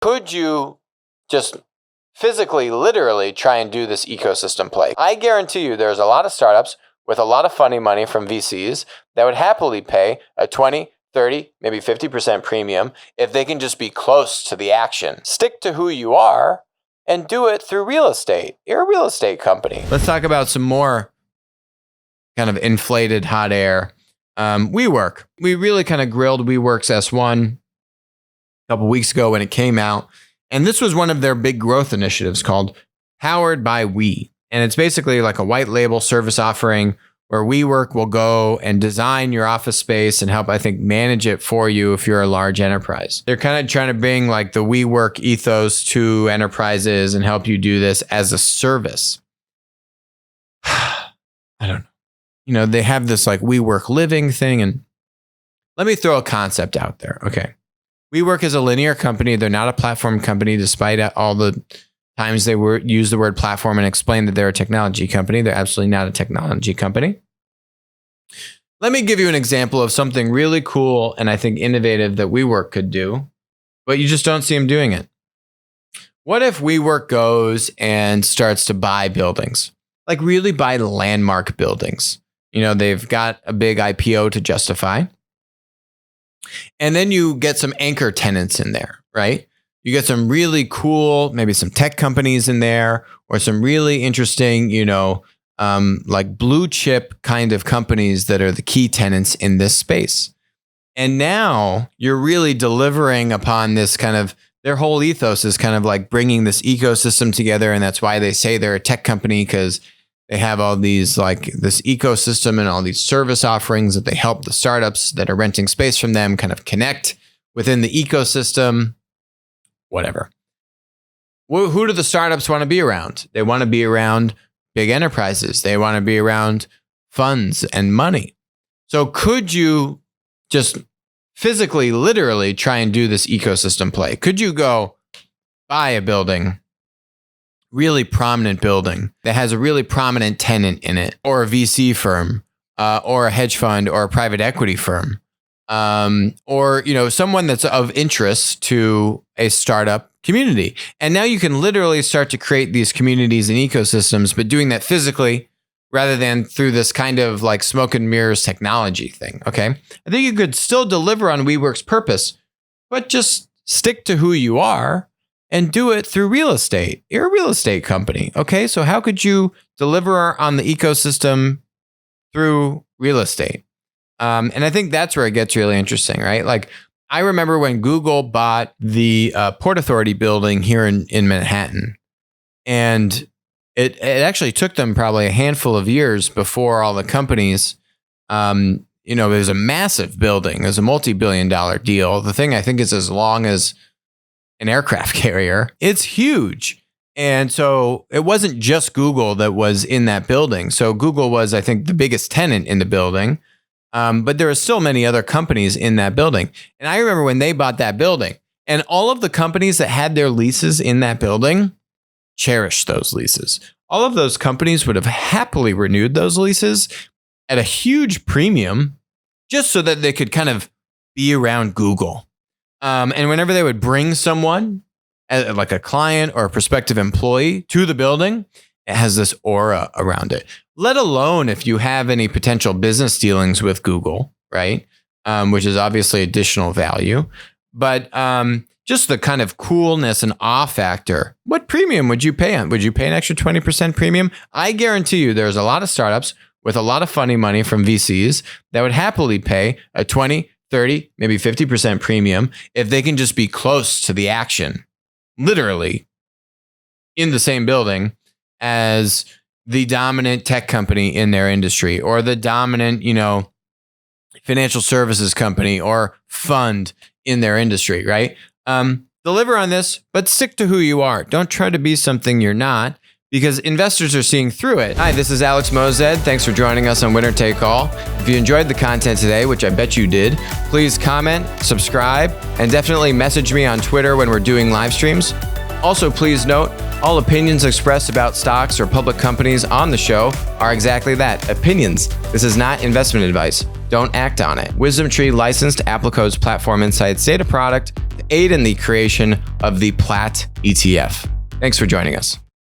Could you just physically, literally try and do this ecosystem play? I guarantee you there's a lot of startups with a lot of funding money from VCs that would happily pay a 20, 30, maybe 50% premium if they can just be close to the action. Stick to who you are and do it through real estate. You're a real estate company. Let's talk about some more kind of inflated hot air. WeWork. We really kind of grilled WeWork's S1 a couple weeks ago when it came out. And this was one of their big growth initiatives called Powered by We. And it's basically like a white label service offering where WeWork will go and design your office space and help, I think, manage it for you if you're a large enterprise. They're kind of trying to bring like the WeWork ethos to enterprises and help you do this as a service. I don't know. You know, they have this like WeWork Living thing. And let me throw a concept out there. Okay. WeWork is a linear company. They're not a platform company, despite all the times they use the word platform and explain that they're a technology company. They're absolutely not a technology company. Let me give you an example of something really cool and I think innovative that WeWork could do, but you just don't see them doing it. What if WeWork goes and starts to buy buildings, like really buy landmark buildings? You know, they've got a big IPO to justify. And then you get some anchor tenants in there, right? You get some really cool, maybe some tech companies in there, or some really interesting, like blue chip kind of companies that are the key tenants in this space. And now you're really delivering upon this kind of, their whole ethos is kind of like bringing this ecosystem together. And that's why they say they're a tech company, because they have all these like this ecosystem and all these service offerings that they help the startups that are renting space from them kind of connect within the ecosystem. Whatever. Who do the startups want to be around? They want to be around big enterprises. They want to be around funds and money. So could you just physically, literally try and do this ecosystem play? Could you go buy a building, really prominent building that has a really prominent tenant in it, or a VC firm, or a hedge fund, or a private equity firm? Or, someone that's of interest to a startup community. And now you can literally start to create these communities and ecosystems, but doing that physically rather than through this kind of like smoke and mirrors technology thing. Okay. I think you could still deliver on WeWork's purpose, but just stick to who you are and do it through real estate. You're a real estate company. Okay. So how could you deliver on the ecosystem through real estate? And I think that's where it gets really interesting, right? Like, I remember when Google bought the Port Authority building here in Manhattan, and it actually took them probably a handful of years before all the companies, it was a massive building. It was a multi-billion-dollar deal. The thing I think is as long as an aircraft carrier. It's huge. And so it wasn't just Google that was in that building. So Google was, I think, the biggest tenant in the building. But there are still many other companies in that building. And I remember when they bought that building, and all of the companies that had their leases in that building cherished those leases. All of those companies would have happily renewed those leases at a huge premium just so that they could kind of be around Google. And whenever they would bring someone, like a client or a prospective employee, to the building, it has this aura around it. Let alone if you have any potential business dealings with Google, right? Which is obviously additional value. But just the kind of coolness and awe factor. What premium would you pay on? Would you pay an extra 20% premium? I guarantee you there's a lot of startups with a lot of funding money from VCs that would happily pay a 20, 30, maybe 50% premium if they can just be close to the action, literally in the same building as the dominant tech company in their industry, or the dominant, financial services company or fund in their industry, right? Deliver on this, but stick to who you are. Don't try to be something you're not, because investors are seeing through it. Hi, this is Alex Mozed. Thanks for joining us on Winner Take All. If you enjoyed the content today, which I bet you did, please comment, subscribe, and definitely message me on Twitter when we're doing live streams. Also, please note, all opinions expressed about stocks or public companies on the show are exactly that, opinions. This is not investment advice. Don't act on it. WisdomTree licensed Applico's Platform Insights data product. The aid in the creation of the Platt ETF. Thanks for joining us.